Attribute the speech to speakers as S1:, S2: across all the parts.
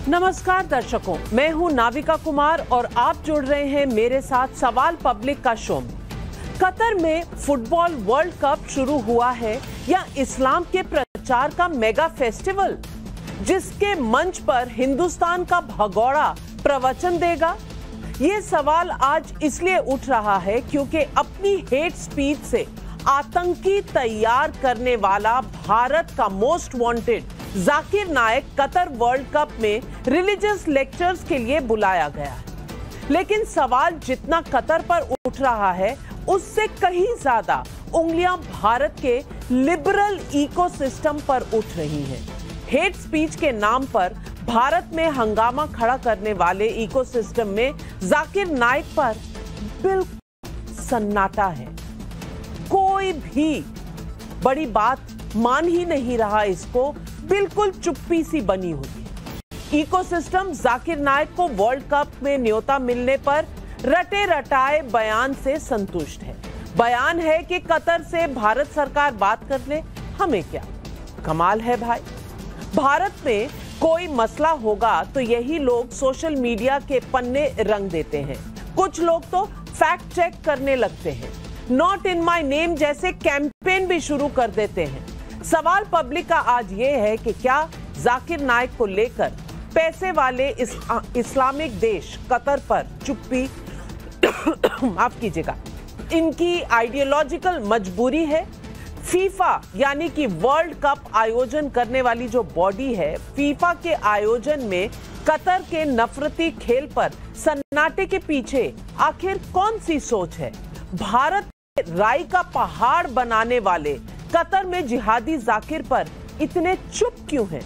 S1: नमस्कार दर्शकों, मैं हूं नाविका कुमार और आप जुड़ रहे हैं मेरे साथ सवाल पब्लिक का शो में। कतर में फुटबॉल वर्ल्ड कप शुरू हुआ है या इस्लाम के प्रचार का मेगा फेस्टिवल, जिसके मंच पर हिंदुस्तान का भगोड़ा प्रवचन देगा? ये सवाल आज इसलिए उठ रहा है क्योंकि अपनी हेट स्पीच से आतंकी तैयार करने वाला भारत का most wanted Zakir Naik Qatar world cup में रिलीजियस लेक्चर्स के लिए बुलाया गया है। लेकिन सवाल जितना कतर पर उठ रहा है उससे कहीं ज्यादा उंगलियां भारत के लिबरल इकोसिस्टम पर उठ रही हैं। हेट स्पीच के नाम पर भारत में हंगामा खड़ा करने वाले इकोसिस्टम में जाकिर नाइक पर बिल्कुल सन्नाटा है। कोई भी बड़ी बात मान ही नहीं रहा, इसको बिल्कुल चुप्पी सी बनी हुई है। इकोसिस्टम जाकिर नाइक को वर्ल्ड कप में न्योता मिलने पर रटे रटाए बयान से संतुष्ट है। बयान है कि कतर से भारत सरकार बात कर ले, हमें क्या। कमाल है भाई। भारत में कोई मसला होगा तो यही लोग सोशल मीडिया के पन्ने रंग देते हैं। कुछ लोग तो फैक्ट चेक करने लगते हैं, नॉट इन माय नेम जैसे कैंपेन भी शुरू कर देते हैं। सवाल पब्लिक का आज ये है कि क्या जाकिर नाइक को लेकर पैसे वाले इस्लामिक देश कतर पर चुप्पी माफ कीजिएगा, इनकी आइडियोलॉजिकल मजबूरी है? फीफा यानी कि वर्ल्ड कप आयोजन करने वाली जो बॉडी है, फीफा के आयोजन में कतर के नफरती खेल पर सन्नाटे के पीछे आखिर कौन सी सोच है? भारत राई का पहाड़ बनाने वाले कतर में जिहादी जाकिर पर इतने चुप क्यों हैं?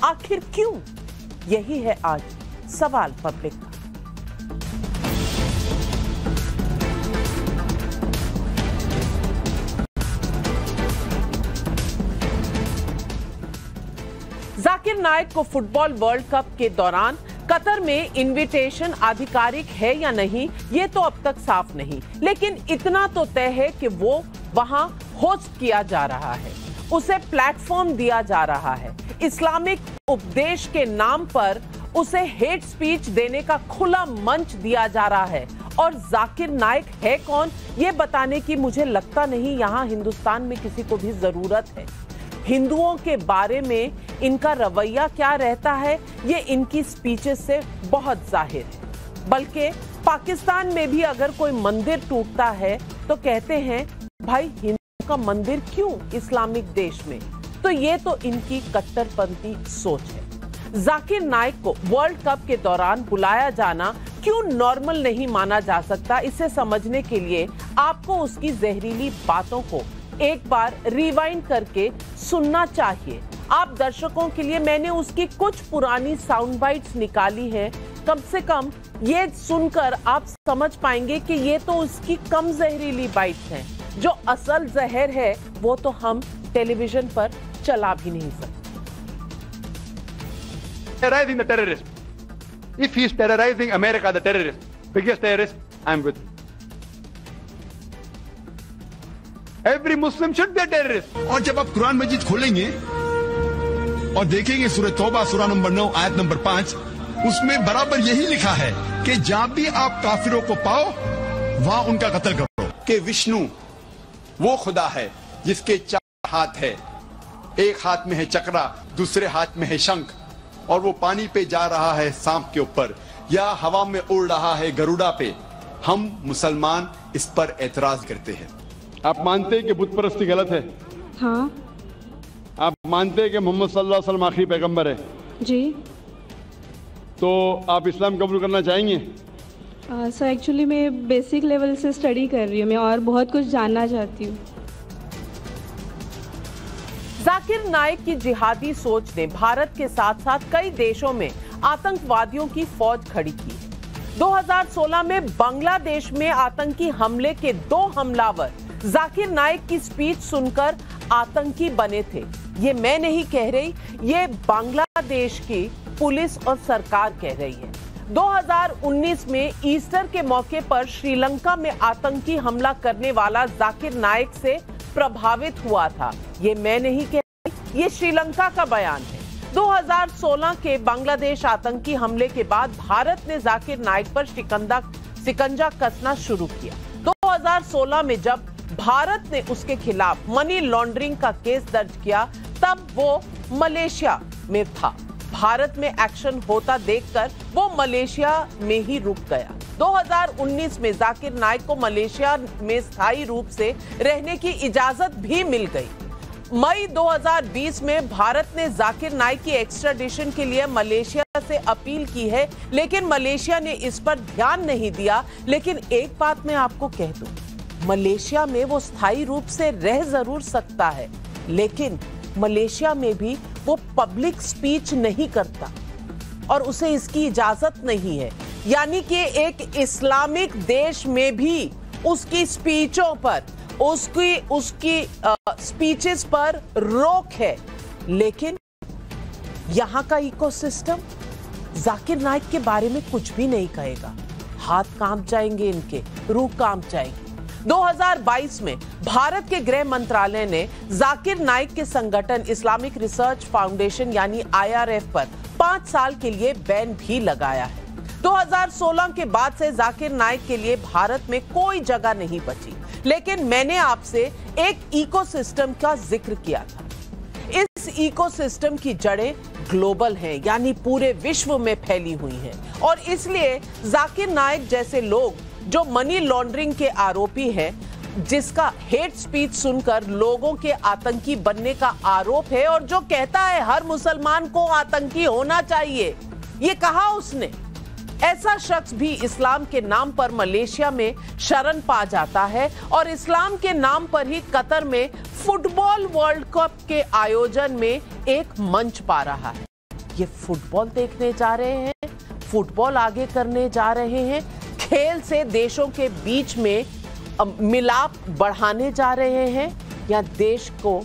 S1: आखिर क्यों? यही है आज सवाल पब्लिक का। जाकिर नाइक को फुटबॉल वर्ल्ड कप के दौरान कतर में इनविटेशन आधिकारिक है या नहीं, ये तो अब तक साफ नहीं, लेकिन इतना तो तय है कि वो वहां होस्ट किया जा रहा है, उसे प्लेटफॉर्म दिया जा रहा है। इस्लामिक उपदेश के नाम पर उसे हेट स्पीच देने का खुला मंच दिया जा रहा है। और जाकिर नाइक है कौन, ये बताने की मुझे लगता नहीं यहां हिंदुस्तान में किसी को भी जरूरत है। हिंदुओं के बारे में इनका रवैया क्या रहता है, ये इनकी स्पीचेस से बहुत जाहिर है। बल्कि पाकिस्तान में भी अगर कोई मंदिर टूटता है तो कहते हैं भाई हिंदू का मंदिर क्यों इस्लामिक देश में? तो ये तो इनकी कट्टरपंथी सोच है। जाकिर नाइक को वर्ल्ड कप के दौरान बुलाया जाना क्यों नॉर्मल नहीं माना जा सकता, इसे समझने के लिए आपको उसकी जहरीली बातों को एक बार रिवाइंड करके सुनना चाहिए। आप दर्शकों के लिए मैंने उसकी कुछ पुरानी साउंड बाइट्स निकाली हैं। कम से कम ये सुनकर आप समझ पाएंगे कि ये तो उसकी कम जहरीली बाइट्स हैं। जो असल जहर है वो तो हम टेलीविजन पर चला भी नहीं सकते।
S2: Terrorizing the terrorist. If he is terrorizing America, the terrorist, biggest terrorist, I am with him. Every Muslim should be a terrorist.
S3: और जब आप कुरान मजीद खोलेंगे और देखेंगे सूरह तौबा सूरा नंबर 9 आयत नंबर 5, उसमें बराबर यही लिखा है कि जहां भी आप काफिरों को पाओ वहां उनका कत्ल करो।
S4: कि विष्णु वो खुदा है जिसके 4 हाथ है, एक हाथ में है चक्रा, दूसरे हाथ में है शंख, और वो पानी पे जा रहा है सांप के ऊपर या हवा में उड़ रहा है गरुड़ा पे। हम मुसलमान इस पर एतराज करते हैं।
S2: आप मानते हैं कि बुत परस्ती गलत है?
S5: हाँ।
S2: आप मानते हैं कि मोहम्मद सल्लल्लाहु अलैहि वसल्लम आखिरी पैगंबर है?
S5: जी।
S2: तो आप इस्लाम कबूल करना चाहेंगे?
S5: सर एक्चुअली मैं बेसिक लेवल से स्टडी कर रही हूँ, मैं और बहुत कुछ जानना चाहती हूँ।
S1: जाकिर नाइक की जिहादी सोच ने भारत के साथ साथ कई देशों में आतंकवादियों की फौज खड़ी की है। 2016 में बांग्लादेश में आतंकी हमले के 2 हमलावर जाकिर नाइक की स्पीच सुनकर आतंकी बने थे। ये मैं नहीं कह रही, ये बांग्लादेश की पुलिस और सरकार कह रही है। 2019 में ईस्टर के मौके पर श्रीलंका में आतंकी हमला करने वाला जाकिर नाइक से प्रभावित हुआ था। ये मैं नहीं कह रही, ये श्रीलंका का बयान है। 2016 के बांग्लादेश आतंकी हमले के बाद भारत ने जाकिर नाइक पर शिकंजा कसना शुरू किया। 2016 में जब भारत ने उसके खिलाफ मनी लॉन्ड्रिंग का केस दर्ज किया, तब वो मलेशिया में था। भारत में एक्शन होता देखकर वो मलेशिया में ही रुक गया। 2019 में जाकिर नाइक को मलेशिया में स्थायी रूप से रहने की इजाजत भी मिल गई। मई 2020 में भारत ने जाकिर नाइक की एक्स्ट्राडिशन के लिए मलेशिया से अपील की है, लेकिन मलेशिया ने इस पर ध्यान नहीं दिया। लेकिन एक बात मैं आपको कह दूं, मलेशिया में वो स्थायी रूप से रह जरूर सकता है, लेकिन मलेशिया में भी वो पब्लिक स्पीच नहीं करता और उसे इसकी इजाजत नहीं है। यानी कि एक इस्लामिक देश में भी उसकी स्पीचों पर, उसकी स्पीचेस पर रोक है। लेकिन यहां का इकोसिस्टम जाकिर नाइक के बारे में कुछ भी नहीं कहेगा। हाथ कांप जाएंगे इनके, रूह कांप जाएगी। 2022 में भारत के गृह मंत्रालय ने जाकिर नाइक के संगठन इस्लामिक रिसर्च फाउंडेशन यानी IRF पर 5 साल के लिए बैन भी लगाया है। 2016 के बाद से जाकिर नाइक के लिए भारत में कोई जगह नहीं बची। लेकिन मैंने आपसे एक इकोसिस्टम का जिक्र किया था। इस इकोसिस्टम की जड़ें ग्लोबल हैं, यानी पूरे विश्व में फैली हुई हैं, और इसलिए जाकिर नाइक जैसे लोग जो मनी लॉन्ड्रिंग के आरोपी हैं, जिसका हेट स्पीच सुनकर लोगों के आतंकी बनने का आरोप है, और जो कहता है हर मुसलमान को आतंकी होना चाहिए, ये कहा उसने। ऐसा शख्स भी इस्लाम के नाम पर मलेशिया में शरण पा जाता है और इस्लाम के नाम पर ही कतर में फुटबॉल वर्ल्ड कप के आयोजन में एक मंच पा रहा है। ये फुटबॉल देखने जा रहे हैं, फुटबॉल आगे करने जा रहे हैं, खेल से देशों के बीच में मिलाप बढ़ाने जा रहे हैं, या देश को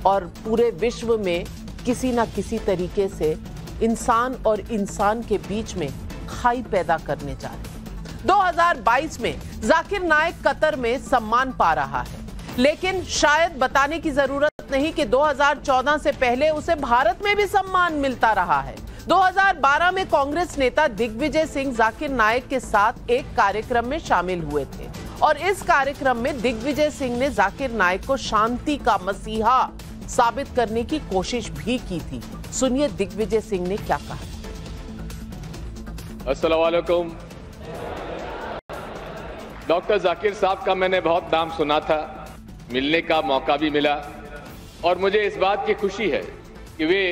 S1: और पूरे विश्व में किसी ना किसी तरीके से इंसान और इंसान के बीच में खाई पैदा करने जा रहे हैं। 2022 में जाकिर नाइक कतर में सम्मान पा रहा है, लेकिन शायद बताने की जरूरत नहीं कि 2014 से पहले उसे भारत में भी सम्मान मिलता रहा है। 2012 में कांग्रेस नेता दिग्विजय सिंह जाकिर नाइक के साथ एक कार्यक्रम में शामिल हुए थे, और इस कार्यक्रम में दिग्विजय सिंह ने जाकिर नाइक को शांति का मसीहा साबित करने की कोशिश भी की थी। सुनिए दिग्विजय सिंह ने क्या कहा।
S6: अस्सलाम वालेकुम। डॉक्टर जाकिर साहब का मैंने बहुत नाम सुना था, मिलने का मौका भी मिला, और मुझे इस बात की खुशी है कि वे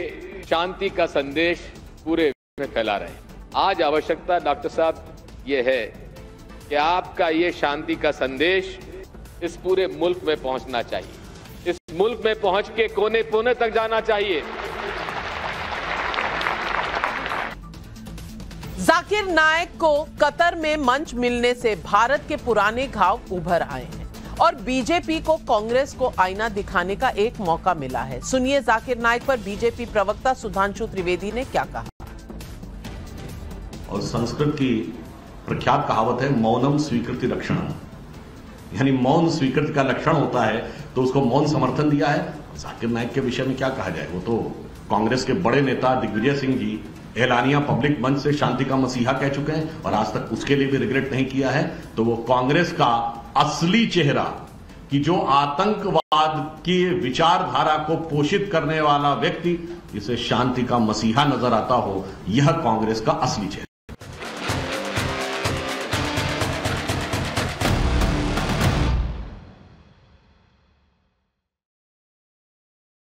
S6: शांति का संदेश पूरे विश्व में फैला रहे हैं। आज आवश्यकता डॉक्टर साहब ये है कि आपका ये शांति का संदेश इस पूरे मुल्क में पहुंचना चाहिए, इस मुल्क में पहुंच के कोने कोने तक जाना चाहिए।
S1: जाकिर नाइक को कतर में मंच मिलने से भारत के पुराने घाव उभर आए हैं और बीजेपी को कांग्रेस को आईना दिखाने का एक मौका मिला है। सुनिए जाकिर नाइक पर बीजेपी प्रवक्ता सुधांशु त्रिवेदी ने क्या कहा।
S7: और संस्कृत की प्रख्यात कहावत है मौनम स्वीकृति लक्षणम, यानी मौन स्वीकृति का लक्षण होता है, तो उसको मौन समर्थन दिया है। जाकिर नाइक के विषय में क्या कहा जाए, वो तो कांग्रेस के बड़े नेता दिग्विजय सिंह जी एलानिया पब्लिक मंच से शांति का मसीहा कह चुके हैं और आज तक उसके लिए भी रिग्रेट नहीं किया है। तो वो कांग्रेस का असली चेहरा, कि जो आतंकवाद की विचारधारा को पोषित करने वाला व्यक्ति जिसे शांति का मसीहा नजर आता हो, यह कांग्रेस का असली चेहरा।